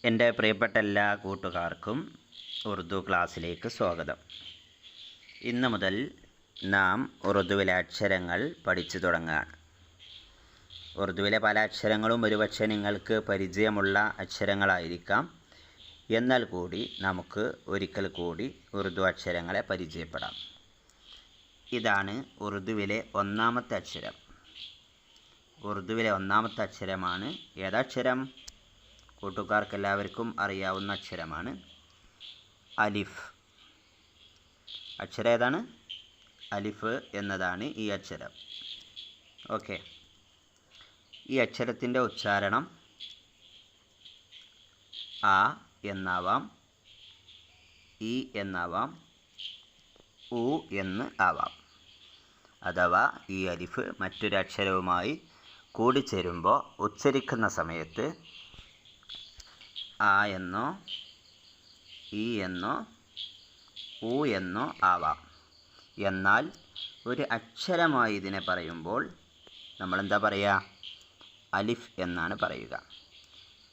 എൻ്റെ പ്രിയപ്പെട്ട എല്ലാ കൂട്ടുകാർക്കും ഉറുദു ക്ലാസ്സിലേക്ക് സ്വാഗതം. ഇന്ന് മുതൽ നാം ഉറുദുവിലെ അക്ഷരങ്ങൾ പഠിച്ചു തുടങ്ങുകയാണ്. ഉറുദുവിലെ പല അക്ഷരങ്ങളും ഒരുപക്ഷെ നിങ്ങൾക്ക് പരിചയമുള്ള അക്ഷരങ്ങളായിരിക്കാം. എന്നാൽ കൂടി നമുക്ക് ഒരിക്കൽ കൂടി ഉറുദു അക്ഷരങ്ങളെ പരിചയപ്പെടാം. ഇതാണ് ഉറുദുവിലെ ഒന്നാമത്തെ അക്ഷരം. ഉറുദുവിലെ ഒന്നാമത്തെ അക്ഷരമാണ് ഏതക്ഷരം? കൂട്ടുകാർക്കെല്ലാവർക്കും അറിയാവുന്ന അക്ഷരമാണ് അലിഫ്. അക്ഷരം ഏതാണ്? അലിഫ് എന്നതാണ് ഈ അക്ഷരം. ഓക്കെ, ഈ അക്ഷരത്തിൻ്റെ ഉച്ചാരണം ആ എന്നാവാം, ഇ എന്നാവാം, ഉ എന്ന് ആവാം. അഥവാ ഈ അലിഫ് മറ്റൊരു അക്ഷരവുമായി കൂടിച്ചേരുമ്പോൾ ഉച്ചരിക്കുന്ന സമയത്ത് ആ എന്നോ ഇ എന്നോ ഉ എന്നോ ആവാം. എന്നാൽ ഒരു അക്ഷരമായി ഇതിനെ പറയുമ്പോൾ നമ്മളെന്താ പറയുക? അലിഫ് എന്നാണ് പറയുക.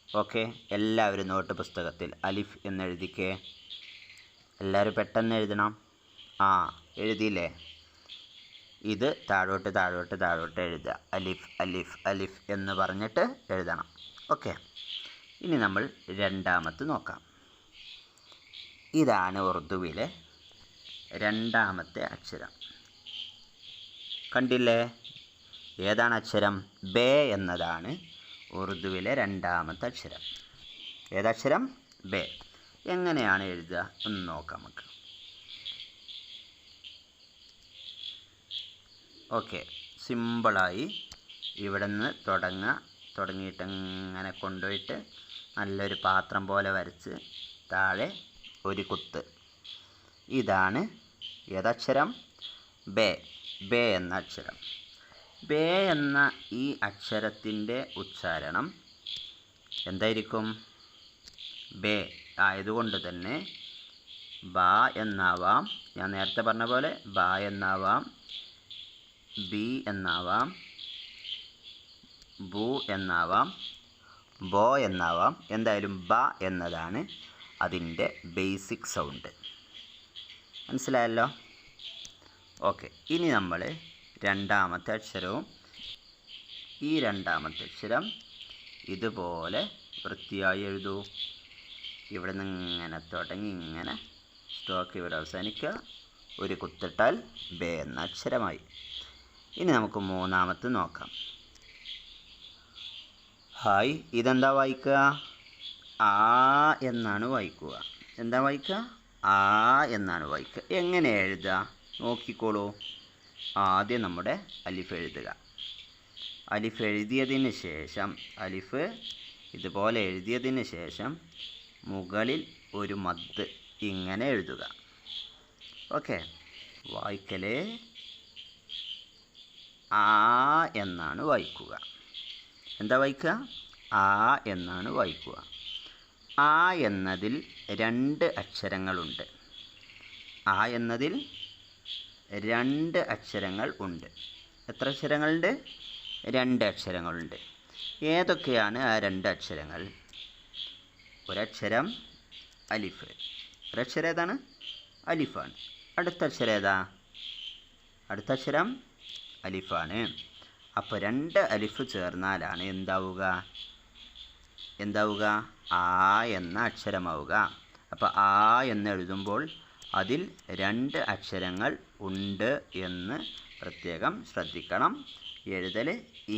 ഓക്കെ, എല്ലാവരും നോട്ട് പുസ്തകത്തിൽ അലിഫ് എന്നെഴുതിക്കേ. എല്ലാവരും പെട്ടെന്ന് എഴുതണം. എഴുതിയില്ലേ? ഇത് താഴോട്ട് താഴോട്ട് താഴോട്ട് എഴുതുക. അലിഫ് അലിഫ് അലിഫ് എന്ന് പറഞ്ഞിട്ട് എഴുതണം. ഓക്കെ, ഇനി നമ്മൾ രണ്ടാമത്തെ നോക്കാം. ഇതാണ് ഉറുദുവിലെ രണ്ടാമത്തെ അക്ഷരം. കണ്ടില്ലേ? ഏതാണ് അക്ഷരം? ബേ എന്നതാണ് ഉറുദുവിലെ രണ്ടാമത്തെ അക്ഷരം. ഏതക്ഷരം? ബേ. എങ്ങനെയാണ് എഴുതുക എന്ന് നോക്കാം നമുക്ക്. ഓക്കെ, സിമ്പിളായി ഇവിടെ നിന്ന് തുടങ്ങിയിട്ട് ഇങ്ങനെ കൊണ്ടുപോയിട്ട് നല്ലൊരു പാത്രം പോലെ വരച്ച് താഴെ ഒരു കുത്ത്. ഇതാണ് ഏതക്ഷരം? ബേ. ബേ എന്ന അക്ഷരം. ബേ എന്ന ഈ അക്ഷരത്തിൻ്റെ ഉച്ചാരണം എന്തായിരിക്കും? ബേ ആയതുകൊണ്ട് തന്നെ ബാ എന്നാവാം. ഞാൻ നേരത്തെ പറഞ്ഞ പോലെ ബാ എന്നാവാം, ബി എന്നാവാം, ബു എന്നാവാം, ബോ എന്നാവാം. എന്തായാലും ബ എന്നതാണ് അതിൻ്റെ ബേസിക് സൗണ്ട്. മനസ്സിലായല്ലോ? ഓക്കെ, ഇനി നമ്മൾ രണ്ടാമത്തെ അക്ഷരവും ഈ രണ്ടാമത്തെ അക്ഷരം ഇതുപോലെ വൃത്തിയായി എഴുതൂ. ഇവിടെ നിന്ന് ഇങ്ങനെ തുടങ്ങി ഇങ്ങനെ സ്റ്റോക്ക് ഇവിടെ അവസാനിക്കുക. ഒരു കുത്തിട്ടാൽ ബേ എന്ന അക്ഷരമായി. ഇനി നമുക്ക് മൂന്നാമത്തെ നോക്കാം. ഹായ്, ഇതെന്താ വായിക്കുക? ആ എന്നാണ് വായിക്കുക. എന്താ വായിക്കുക? ആ എന്നാണ് വായിക്കുക. എങ്ങനെ എഴുതുക നോക്കിക്കോളൂ. ആദ്യം നമ്മുടെ അലിഫ് എഴുതുക. അലിഫ് എഴുതിയതിന് ശേഷം അലിഫ് ഇതുപോലെ എഴുതിയതിന് ശേഷം മുകളിൽ ഒരു മദ് ഇങ്ങനെ എഴുതുക. ഓക്കെ, വായിക്കലേ ആ എന്നാണ് വായിക്കുക. എന്താ വായിക്കുക? ആ എന്നാണ് വായിക്കുക. ആ എന്നതിൽ രണ്ട് അക്ഷരങ്ങളുണ്ട്. ആ എന്നതിൽ രണ്ട് അക്ഷരങ്ങൾ ഉണ്ട്. എത്ര അക്ഷരങ്ങളുണ്ട്? രണ്ട് അക്ഷരങ്ങളുണ്ട്. ഏതൊക്കെയാണ് ആ രണ്ട് അക്ഷരങ്ങൾ? ഒരക്ഷരം അലിഫ്. ഒരക്ഷരം ഏതാണ്? അലിഫാണ്. അടുത്ത അക്ഷരം ഏതാ? അടുത്ത അക്ഷരം അലിഫാണ്. അപ്പോൾ രണ്ട് അലിഫ് ചേർന്നാലാണ് എന്താവുക? ആ എന്ന അക്ഷരമാവുക. അപ്പോൾ ആ എന്ന് എഴുതുമ്പോൾ അതിൽ രണ്ട് അക്ഷരങ്ങൾ ഉണ്ട് എന്ന് പ്രത്യേകം ശ്രദ്ധിക്കണം. എഴുതൽ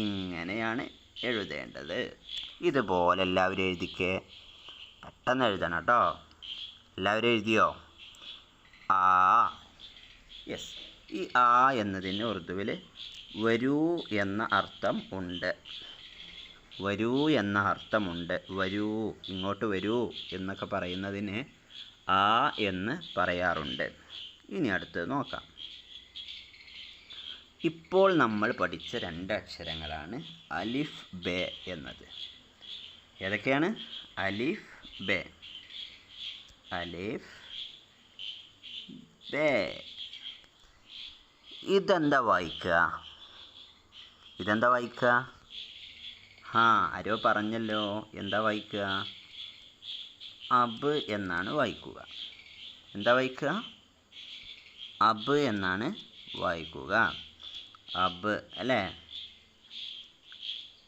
ഇങ്ങനെയാണ് എഴുതേണ്ടത്. ഇതുപോലെ എല്ലാവരും എഴുതിക്കേ. പെട്ടെന്ന് എഴുതണം കേട്ടോ. എല്ലാവരും എഴുതിയോ? ആ. യെസ്, ഈ ആ എന്നതിന് ഉറുദുവിൽ വരൂ എന്ന അർത്ഥം ഉണ്ട്. വരൂ എന്ന അർത്ഥമുണ്ട്. വരൂ, ഇങ്ങോട്ട് വരൂ എന്നൊക്കെ പറയുന്നതിന് ആ എന്ന് പറയാറുണ്ട്. ഇനി അടുത്തത് നോക്കാം. ഇപ്പോൾ നമ്മൾ പഠിച്ച രണ്ട് അക്ഷരങ്ങളാണ് അലിഫ് ബേ എന്നത്. ഏതൊക്കെയാണ്? അലിഫ് ബേ. അലിഫ് ബേ. ഇതെന്താ വായിക്കുക? ആരോ പറഞ്ഞല്ലോ. എന്താ വായിക്കുക? അബ് എന്നാണ് വായിക്കുക. എന്താ വായിക്കുക? അബ് എന്നാണ് വായിക്കുക. അബ് അല്ലേ?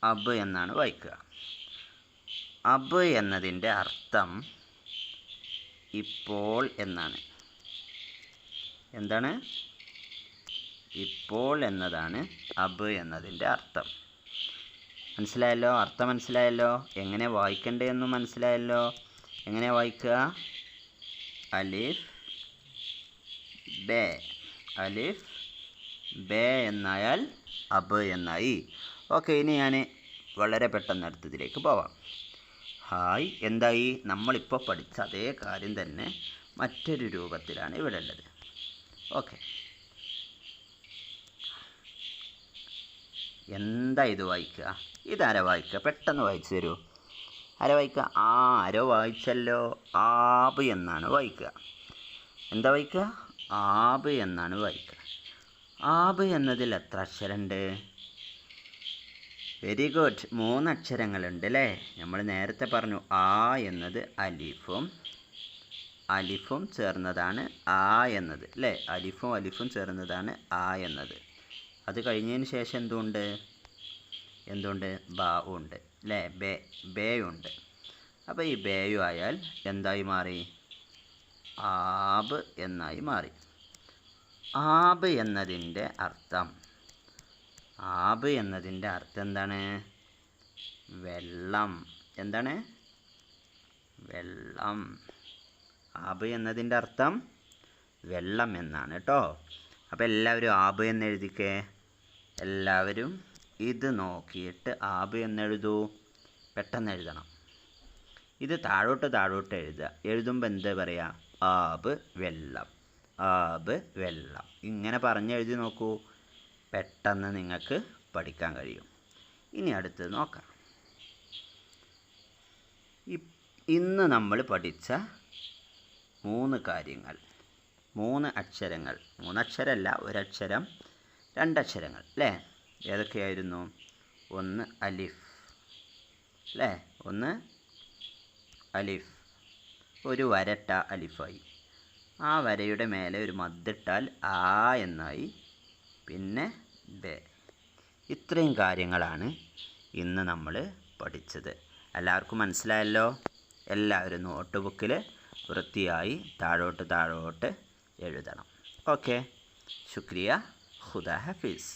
അബ് എന്നാണ് വായിക്കുക. അബ് എന്നതിൻ്റെ അർത്ഥം ഇപ്പോൾ എന്നാണ്. എന്താണ്? ഇപ്പോൾ എന്നതാണ് അബ് എന്നതിൻ്റെ അർത്ഥം. മനസ്സിലായല്ലോ? അർത്ഥം മനസ്സിലായല്ലോ? എങ്ങനെ വായിക്കണ്ടേന്നും മനസ്സിലായല്ലോ? എങ്ങനെ വായിക്കുക? അലിഫ് ബേ. അലിഫ് ബേ എന്നായാൽ അബ് എന്നായി. ഓക്കെ, ഇനി ഞാൻ വളരെ പെട്ടെന്ന് അടുത്തതിലേക്ക് പോവാം. ഹായ്, എന്തായി? നമ്മളിപ്പോൾ പഠിച്ച അതേ കാര്യം തന്നെ മറ്റൊരു രൂപത്തിലാണ് ഇവിടെ ഉള്ളത്. ഓക്കെ, എന്താ ഇത് വായിക്കുക? ഇതാരാ വായിക്കുക? പെട്ടെന്ന് വായിച്ചു തരൂ. ആരാ വായിക്കുക? ആരോ വായിച്ചല്ലോ. ആബ് എന്നാണ് വായിക്കുക. എന്താ വായിക്കുക? ആബ് എന്നാണ് വായിക്കുക. ആബ് എന്നതിൽ എത്ര അക്ഷരമുണ്ട്? വെരി ഗുഡ്, 3 അക്ഷരങ്ങളുണ്ട് അല്ലേ? നമ്മൾ നേരത്തെ പറഞ്ഞു ആ എന്നത് അലിഫും ചേർന്നതാണ് ആ എന്നത് അല്ലേ? അലിഫും ചേർന്നതാണ് ആ എന്നത്. അത് കഴിഞ്ഞതിന് ശേഷം എന്തുണ്ട്? ബാ ഉണ്ട് അല്ലേ? ബേയുണ്ട്. അപ്പോൾ ഈ ബേയു ആയാൽ എന്തായി മാറി? ആബ് എന്നായി മാറി. ആബ് എന്നതിൻ്റെ അർത്ഥം എന്താണ്? വെള്ളം. എന്താണ്? വെള്ളം. ആബ് എന്നതിൻ്റെ അർത്ഥം വെള്ളം എന്നാണ് കേട്ടോ. അപ്പോൾ എല്ലാവരും ആബ് എന്ന് എഴുതിക്കേ. എല്ലാവരും ഇത് നോക്കിയിട്ട് ആബ് എന്നെഴുതൂ. പെട്ടെന്ന് എഴുതണം. ഇത് താഴോട്ട് എഴുതുക. എഴുതുമ്പോൾ എന്താ പറയുക? ആബ് വെള്ളം, ആബ് വെള്ളം. ഇങ്ങനെ പറഞ്ഞെഴുതി നോക്കൂ. പെട്ടെന്ന് നിങ്ങൾക്ക് പഠിക്കാൻ കഴിയും. ഇനി അടുത്തത് നോക്കാം. ഇന്ന് നമ്മൾ പഠിച്ച 3 കാര്യങ്ങൾ, 3 അക്ഷരങ്ങൾ, 3 അക്ഷരമല്ല, 1 അക്ഷരം, 2 അക്ഷരങ്ങൾ അല്ലേ? ഏതൊക്കെയായിരുന്നു? ഒന്ന് അലിഫ് അല്ലേ? ഒന്ന് അലിഫ്, ഒരു വരട്ട അലിഫായി. ആ വരയുടെ മേലെ ഒരു മദ്ദിട്ടാൽ ആ എന്നായി. പിന്നെ ബേ. ഇത്രയും കാര്യങ്ങളാണ് ഇന്ന് നമ്മൾ പഠിച്ചത്. എല്ലാവർക്കും മനസ്സിലായല്ലോ? എല്ലാവരും നോട്ട് ബുക്കിൽ വൃത്തിയായി താഴോട്ട് എഴുതണം. ഓക്കെ, ശുക്രിയ. ഖുദാ ഹഫീസ്.